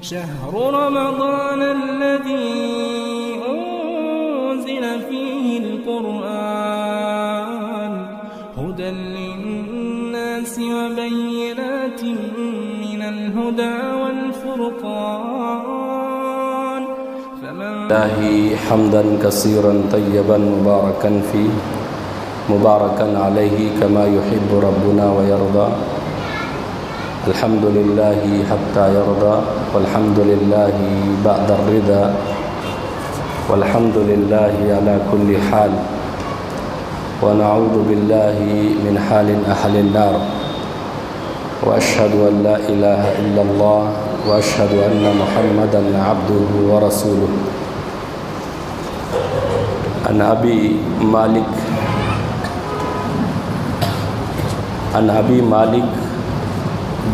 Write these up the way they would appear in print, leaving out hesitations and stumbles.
شهر رمضان الذي أنزل فيه القرآن هدى للناس وبينات من الهدى والفرقان الله حمدا كثيرا طيبا مباركا فيه مباركا عليه كما يحب ربنا ويرضى الحمد لله حتى يرضى والحمد لله بعد الرضا والحمد لله على كل حال ونعوذ بالله من حال أهل النار وأشهد أن لا إله إلا الله وأشهد أن محمدا عبده ورسوله عن أبي مالك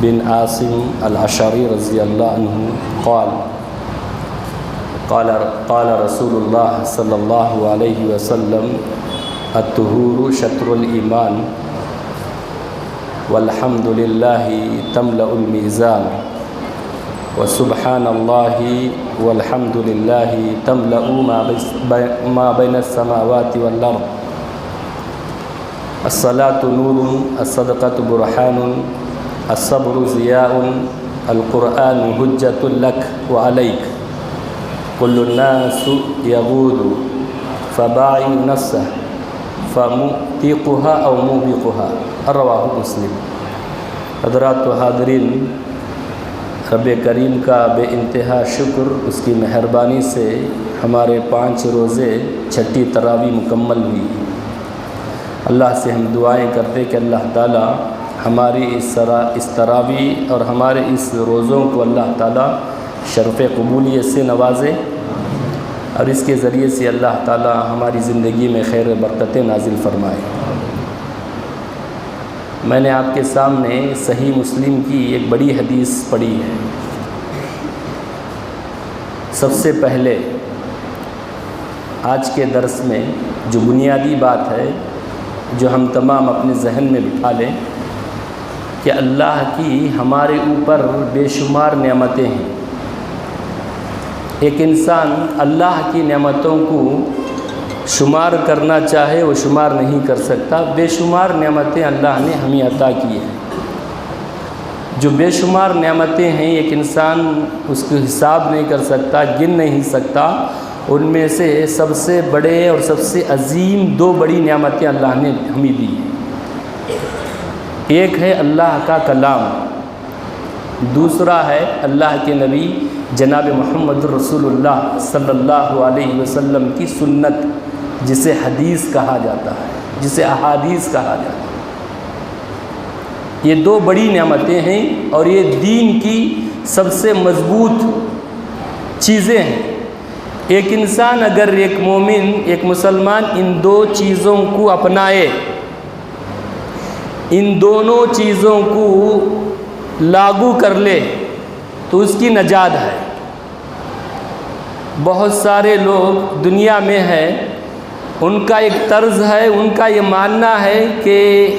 بن عاصم الأشعري رضي الله عنه قال رسول الله صلى الله عليه وسلم الطهور شطر الإيمان والحمد لله تملأ الميزان وسبحان الله والحمد لله تملأ ما بين السماوات والأرض الصلاة نور الصدقة برهان الصبر ضياء القرآن حجة لك وعليك كل الناس يغول فباعي نفسه فموثقها أو موبقها رواه مسلم. حضرات و حاضرین، رب کریم کا بے انتہا شکر، اس کی مہربانی سے ہمارے 5 روزے چھٹی تراویح مکمل ہوئی. اللہ سے ہم دعائیں کرتے کہ اللہ تعالیٰ ہماری اس تراویح اور ہمارے اس روزوں کو اللہ تعالیٰ شرف قبولیت سے نوازے اور اس کے ذریعے سے اللہ تعالیٰ ہماری زندگی میں خیر و برکتیں نازل فرمائے. میں نے آپ کے سامنے صحیح مسلم کی ایک بڑی حدیث پڑھی ہے. سب سے پہلے آج کے درس میں جو بنیادی بات ہے جو ہم تمام اپنے ذہن میں بٹھا لیں کہ اللہ کی ہمارے اوپر بے شمار نعمتیں ہیں. ایک انسان اللہ کی نعمتوں کو شمار کرنا چاہے وہ شمار نہیں کر سکتا. بے شمار نعمتیں اللہ نے ہمیں عطا کی ہیں. جو بے شمار نعمتیں ہیں ایک انسان اس کو حساب نہیں کر سکتا، گن نہیں سکتا. ان میں سے سب سے بڑے اور سب سے عظیم 2 بڑی نعمتیں اللہ نے ہمیں دی ہیں. ایک ہے اللہ کا کلام، دوسرا ہے اللہ کے نبی جناب محمد رسول اللہ صلی اللہ علیہ وسلم کی سنت، جسے حدیث کہا جاتا ہے، جسے احادیث کہا جاتا ہے. یہ 2 بڑی نعمتیں ہیں اور یہ دین کی سب سے مضبوط چیزیں ہیں. ایک انسان اگر ایک مومن، ایک مسلمان ان 2 چیزوں کو اپنائے، ان دونوں چیزوں کو لاگو کر لے تو اس کی نجات ہے. بہت سارے لوگ دنیا میں ہیں، ان کا ایک طرز ہے، ان کا یہ ماننا ہے کہ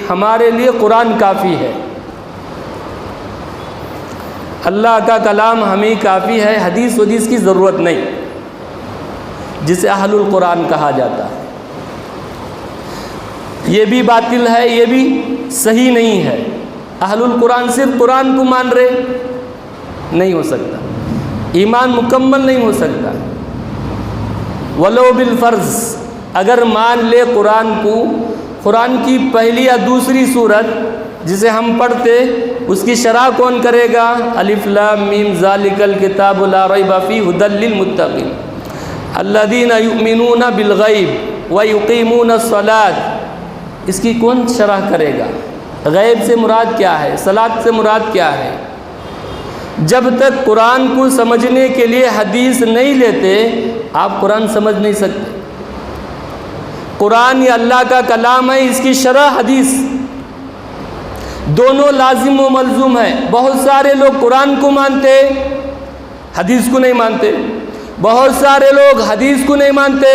ہمارے لیے قرآن کافی ہے، اللہ کا کلام ہمیں کافی ہے، حدیث کی ضرورت نہیں، جسے اہل القرآن کہا جاتا ہے. یہ بھی باطل ہے، یہ بھی صحیح نہیں ہے. اہل القرآن صرف قرآن کو مان رہے نہیں ہو سکتا، ایمان مکمل نہیں ہو سکتا. ولو بالفرض اگر مان لے قرآن کو، قرآن کی پہلی یا دوسری سورت جسے ہم پڑھتے اس کی شرح کون کرے گا؟ الف لام میم ذالک الکتاب لا ریب فیہ ھدی للمتقین الذین یؤمنون بالغیب ویقیمون الصلاۃ. اس کی کون شرح کرے گا؟ غیب سے مراد کیا ہے؟ صلاۃ سے مراد کیا ہے؟ جب تک قرآن کو سمجھنے کے لیے حدیث نہیں لیتے آپ قرآن سمجھ نہیں سکتے. قرآن یہ اللہ کا کلام ہے، اس کی شرح حدیث، دونوں لازم و ملزوم ہے. بہت سارے لوگ قرآن کو مانتے، حدیث کو نہیں مانتے. بہت سارے لوگ حدیث کو نہیں مانتے،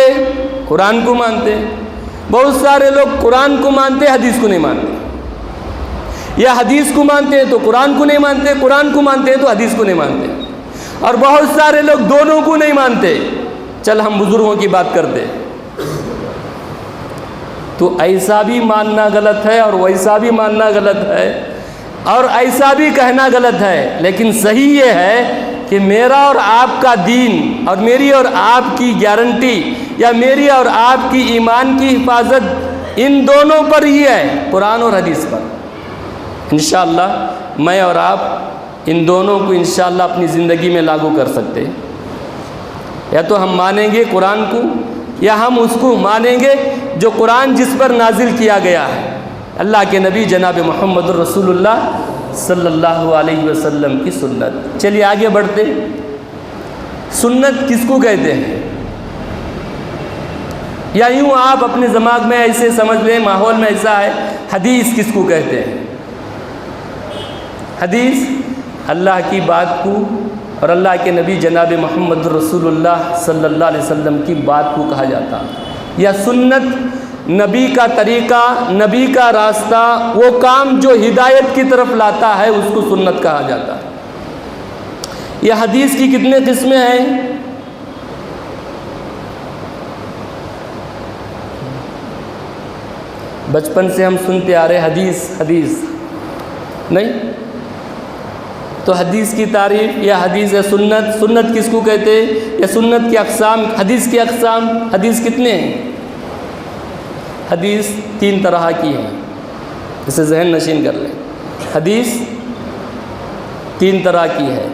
قرآن کو مانتے. بہت سارے لوگ قرآن کو مانتے، حدیث کو نہیں مانتے. یا حدیث کو مانتے ہیں تو قرآن کو نہیں مانتے، قرآن کو مانتے ہیں تو حدیث کو نہیں مانتے. اور بہت سارے لوگ دونوں کو نہیں مانتے، چل ہم بزرگوں کی بات کرتے، تو ایسا بھی ماننا غلط ہے اور ویسا بھی ماننا غلط ہے اور ایسا بھی کہنا غلط ہے، لیکن صحیح یہ ہے کہ میرا اور آپ کا دین اور میری اور آپ کی گارنٹی یا میری اور آپ کی ایمان کی حفاظت ان دونوں پر ہی ہے، قرآن اور حدیث پر۔ انشاءاللہ میں اور آپ ان دونوں کو انشاءاللہ اپنی زندگی میں لاگو کر سکتے ہیں، یا تو ہم مانیں گے قرآن کو یا ہم اس کو مانیں گے جو قرآن جس پر نازل کیا گیا ہے، اللہ کے نبی جناب محمد رسول اللہ صلی اللہ علیہ وسلم کی سنت۔ چلیے آگے بڑھتے، سنت کس کو کہتے ہیں؟ یا یوں آپ اپنے دماغ میں ایسے سمجھ لیں، ماحول میں ایسا ہے، حدیث کس کو کہتے ہیں؟ حدیث اللہ کی بات کو اور اللہ کے نبی جناب محمد رسول اللہ صلی اللہ علیہ وسلم کی بات کو کہا جاتا ہے، یا سنت نبی کا طریقہ، نبی کا راستہ، وہ کام جو ہدایت کی طرف لاتا ہے اس کو سنت کہا جاتا ہے۔ یہ حدیث کی کتنے قسمیں ہیں؟ بچپن سے ہم سنتے آ رہے حدیث حدیث نہیں تو حدیث کی تعریف یا حدیث یا سنت، سنت کس کو کہتے ہیں؟ یا سنت کی اقسام، حدیث کی اقسام، حدیث کتنے ہیں؟ حدیث 3 طرح کی ہیں، اسے ذہن نشین کر لیں۔ حدیث 3 طرح کی ہے،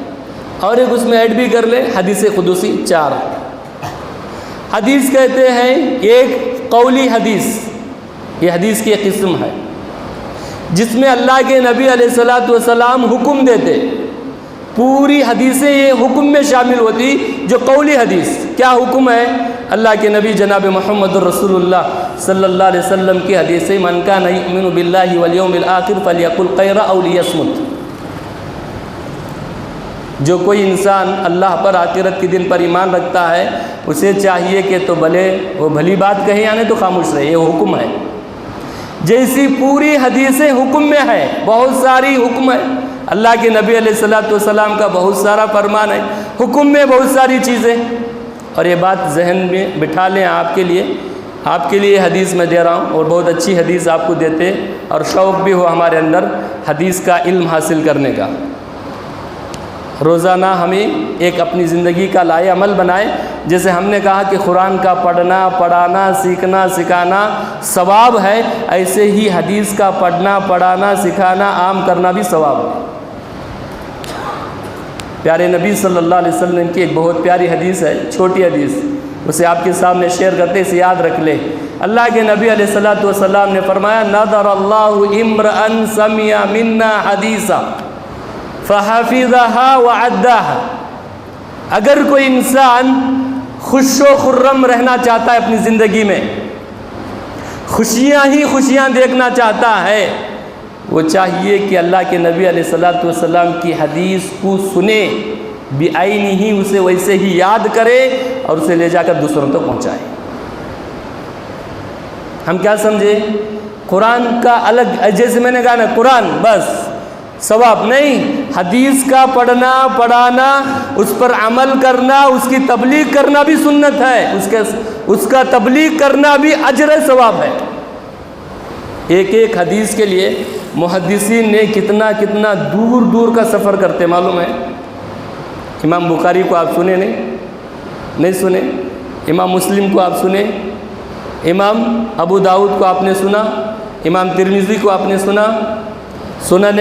اور ایک اس میں ایڈ بھی کر لیں، حدیث قدسی 4۔ حدیث کہتے ہیں ایک قولی حدیث، یہ حدیث کی ایک قسم ہے جس میں اللہ کے نبی علیہ الصلوۃ والسلام حکم دیتے، پوری حدیثیں یہ حکم میں شامل ہوتی۔ جو قولی حدیث، کیا حکم ہے؟ اللہ کے نبی جناب محمد رسول اللہ صلی اللہ علیہ وسلم کی حدیث ہے، من کان یؤمن باللہ والیوم الآخر فلیقل خیرا او لیصمت۔ جو کوئی انسان اللہ پر، آخرت کے دن پر ایمان رکھتا ہے، اسے چاہیے کہ تو بھلے وہ بھلی بات کہے یا نہیں تو خاموش رہے، یہ حکم ہے۔ جیسی پوری حدیثیں حکم میں ہے، بہت ساری حکم ہے، اللہ کے نبی علیہ الصلوۃ والسلام کا بہت سارا فرمان ہے، حکم میں بہت ساری چیزیں، اور یہ بات ذہن میں بٹھا لیں۔ آپ کے لیے حدیث میں دے رہا ہوں، اور بہت اچھی حدیث آپ کو دیتے، اور شوق بھی ہو ہمارے اندر حدیث کا علم حاصل کرنے کا۔ روزانہ ہمیں ایک اپنی زندگی کا لائے عمل بنائے، جیسے ہم نے کہا کہ قرآن کا پڑھنا، پڑھانا، سیکھنا، سکھانا ثواب ہے، ایسے ہی حدیث کا پڑھنا، پڑھانا، سکھانا، عام کرنا بھی ثواب ہے۔ پیارے نبی صلی اللہ علیہ وسلم کی ایک بہت پیاری حدیث ہے، چھوٹی حدیث، اسے آپ کے سامنے شیئر کرتے، اسے یاد رکھ لیں۔ اللہ کے نبی علیہ الصلوۃ والسلام نے فرمایا، نظر اللہ امرأ سمع منا حدیثا فحفظها وعدها۔ اگر کوئی انسان خوش و خرم رہنا چاہتا ہے اپنی زندگی میں، خوشیاں ہی خوشیاں دیکھنا چاہتا ہے، وہ چاہیے کہ اللہ کے نبی علیہ الصلوۃ والسلام کی حدیث کو سنے، بعینہ ہی اسے ویسے ہی یاد کرے اور اسے لے جا کر دوسروں تک پہنچائے۔ ہم کیا سمجھے؟ قرآن کا الگ، جیسے میں نے کہا نا، قرآن بس ثواب نہیں، حدیث کا پڑھنا، پڑھانا، اس پر عمل کرنا، اس کی تبلیغ کرنا بھی سنت ہے، اس کا تبلیغ کرنا بھی اجر ثواب ہے۔ ایک ایک حدیث کے لیے محدثین نے کتنا دور دور کا سفر کرتے معلوم ہے؟ امام بخاری کو آپ سنے نہیں سنے؟ امام مسلم کو آپ سنے؟ امام ابو داؤد کو آپ نے سنا؟ امام ترمذی کو آپ نے سنا؟ سنن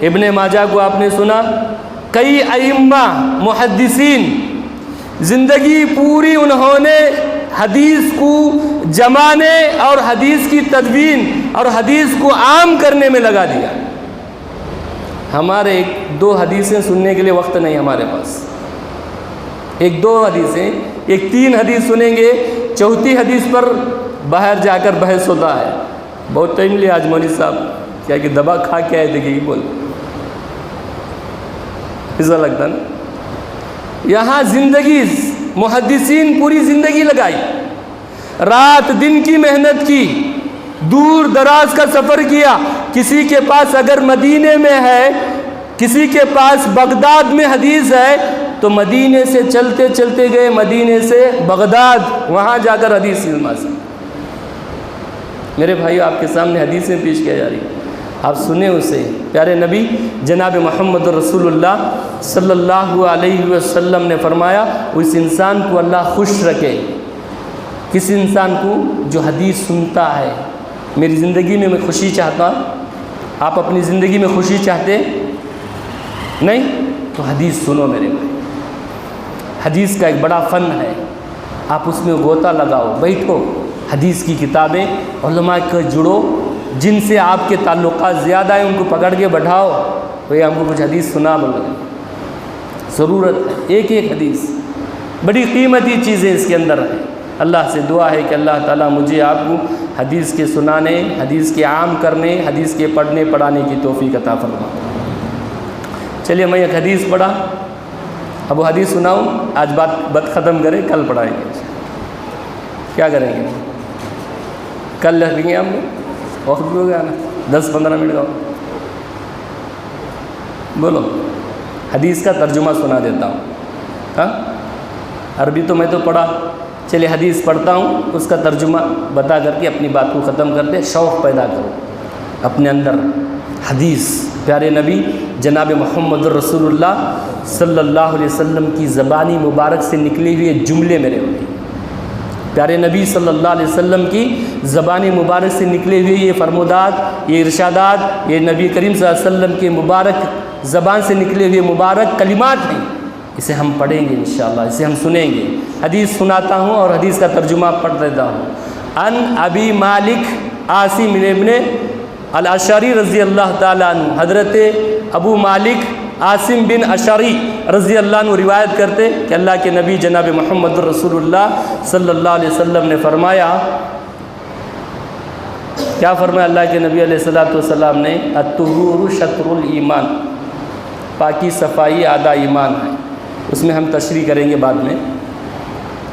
ابن ماجہ کو آپ نے سنا؟ کئی ائمہ محدثین زندگی پوری انہوں نے حدیث کو جمانے اور حدیث کی تدوین اور حدیث کو عام کرنے میں لگا دیا۔ ہمارے 1-2 حدیثیں سننے کے لیے وقت نہیں ہمارے پاس، 1-2 حدیثیں، 3 حدیث سنیں گے، 4تھی حدیث پر باہر جا کر بحث ہوتا ہے۔ بہت ٹائم لیا آج مولوی صاحب، کیا کہ دبا کھا کے آئے دیکھیں گی بول، ایسا لگتا نا۔ یہاں زندگی محدثین پوری زندگی لگائی، رات دن کی محنت کی، دور دراز کا سفر کیا۔ کسی کے پاس اگر مدینے میں ہے، کسی کے پاس بغداد میں حدیث ہے، تو مدینے سے چلتے چلتے گئے مدینے سے بغداد، وہاں جا کر حدیث علم سے۔ میرے بھائیو، آپ کے سامنے حدیثیں پیش کی جا رہی ہیں، آپ سنیں اسے۔ پیارے نبی جناب محمد رسول اللہ صلی اللہ علیہ وسلم نے فرمایا، اس انسان کو اللہ خوش رکھے، کس انسان کو؟ جو حدیث سنتا ہے۔ میری زندگی میں خوشی چاہتا ہوں، آپ اپنی زندگی میں خوشی چاہتے نہیں؟ تو حدیث سنو میرے بھائی، حدیث کا ایک بڑا فن ہے، آپ اس میں غوطہ لگاؤ، بیٹھو، حدیث کی کتابیں علماء کے جڑو، جن سے آپ کے تعلقات زیادہ ہیں ان کو پکڑ کے بٹھاؤ، بھئی ہم کو کچھ حدیث سنا بولے، ضرورت ہے، ایک ایک حدیث بڑی قیمتی چیزیں اس کے اندر ہیں۔ اللہ سے دعا ہے کہ اللہ تعالیٰ مجھے آپ کو حدیث کے سنانے، حدیث کے عام کرنے، حدیث کے پڑھنے پڑھانے کی توفیق عطا فرمائے۔ چلیے میں ایک حدیث پڑھا، اب وہ حدیث سناؤں، آج بات ختم کریں، کل پڑھائیں گے۔ کیا کریں گے؟ کل رکھیں گے ہم لوگ، وقت بھی ہو گیا نا، 10-15 منٹ کا بولو۔ حدیث کا ترجمہ سنا دیتا ہوں، ہاں عربی تو میں تو پڑھا، چلیے حدیث پڑھتا ہوں، اس کا ترجمہ بتا کر کے اپنی بات کو ختم کر دے۔ شوق پیدا کرو اپنے اندر، حدیث پیارے نبی جناب محمد رسول اللہ صلی اللہ علیہ وسلم کی زبانی مبارک سے نکلے ہوئے جملے میرے ہوئے، پیارے نبی صلی اللہ علیہ وسلم کی زبانی مبارک سے نکلے ہوئے یہ فرمودات، یہ ارشادات، یہ نبی کریم صلی اللہ علیہ وسلم کے مبارک زبان سے نکلے ہوئے مبارک کلمات ہیں، اسے ہم پڑھیں گے انشاءاللہ، اسے ہم سنیں گے۔ حدیث سناتا ہوں اور حدیث کا ترجمہ پڑھ دیتا ہوں۔ ان ابی مالک عاصم ابن الاشعری رضی اللہ تعالیٰ عنہ، حضرت ابو مالک عاصم بن اشعری رضی اللہ عنہ روایت کرتے کہ اللہ کے نبی جناب محمد رسول اللہ صلی اللہ علیہ وسلم نے فرمایا، کیا فرمایا اللہ کے نبی علیہ السلام نے؟ الطہور شطر الایمان، پاکی صفائی آدھا ایمان ہے۔ اس میں ہم تشریح کریں گے بعد میں۔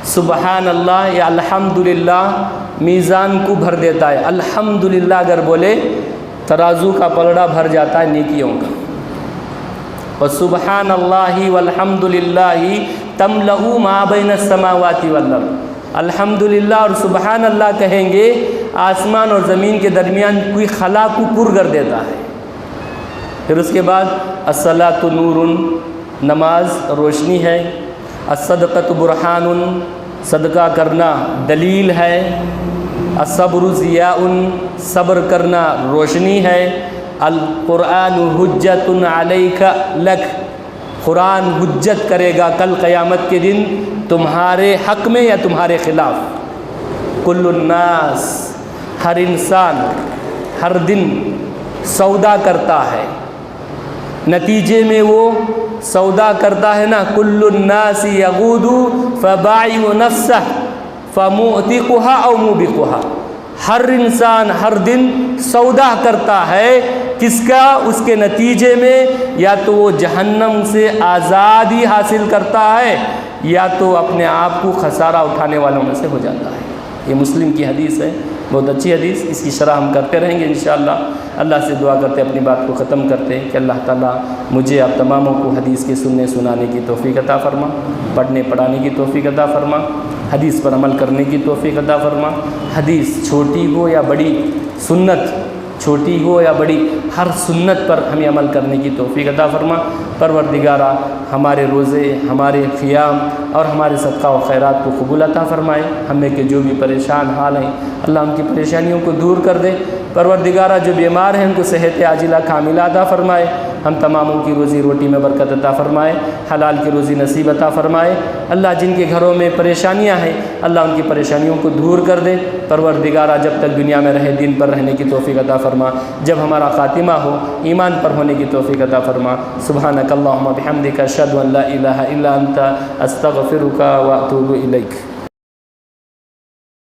سبحان اللہ یا الحمدللہ میزان کو بھر دیتا ہے، الحمدللہ اگر بولے ترازو کا پلڑا بھر جاتا ہے نیکیوں کا۔ وسبحان اللہ والحمدللہ تملأ ما بین السماوات والارض، الحمدللہ اور سبحان اللہ کہیں گے آسمان اور زمین کے درمیان کوئی خلا کو پر کر دیتا ہے۔ پھر اس کے بعد الصلاۃ نور، نماز روشنی ہے، الصدقۃ برہان، صدقہ کرنا دلیل ہے، الصبر ضیاء، صبر کرنا روشنی ہے، القرآن حجت علیک لک، قرآن حجت کرے گا کل قیامت کے دن تمہارے حق میں یا تمہارے خلاف۔ کل الناس، ہر انسان ہر دن سودا کرتا ہے، نتیجے میں وہ سودا کرتا ہے نا، کل الناس یغود فبائع نفسہ فمعتقها او موبقها، ہر انسان ہر دن سودا کرتا ہے، کس کا؟ اس کے نتیجے میں یا تو وہ جہنم سے آزادی حاصل کرتا ہے یا تو اپنے آپ کو خسارہ اٹھانے والوں میں سے ہو جاتا ہے۔ یہ مسلم کی حدیث ہے، بہت اچھی حدیث، اس کی شرح ہم کرتے رہیں گے انشاءاللہ۔ اللہ سے دعا کرتے اپنی بات کو ختم کرتے کہ اللہ تعالیٰ مجھے آپ تماموں کو حدیث کے سننے سنانے کی توفیق عطا فرما، پڑھنے پڑھانے کی توفیق عطا فرما، حدیث پر عمل کرنے کی توفیق عطا فرما۔ حدیث چھوٹی ہو یا بڑی، سنت چھوٹی ہو یا بڑی، ہر سنت پر ہمیں عمل کرنے کی توفیق عطا فرما۔ پروردگارہ ہمارے روزے، ہمارے قیام اور ہمارے صدقہ و خیرات کو قبول عطا فرمائے۔ ہمیں کہ جو بھی پریشان حال ہیں اللہ ان کی پریشانیوں کو دور کر دے۔ پروردگارہ جو بیمار ہیں ان کو صحت عاجلہ کاملہ عطا فرمائے۔ ہم تماموں کی روزی روٹی میں برکت عطا فرمائے، حلال کی روزی نصیب عطا فرمائے۔ اللہ جن کے گھروں میں پریشانیاں ہیں اللہ ان کی پریشانیوں کو دور کر دے۔ پروردگارہ جب تک دنیا میں رہے دین پر رہنے کی توفیق عطا فرما، جب ہمارا خاتمہ ہو ایمان پر ہونے کی توفیق عطا فرما۔ سبحانک اللہم بحمدک اشہد ان لا الہ الا انت استغفرک واتوب الیک۔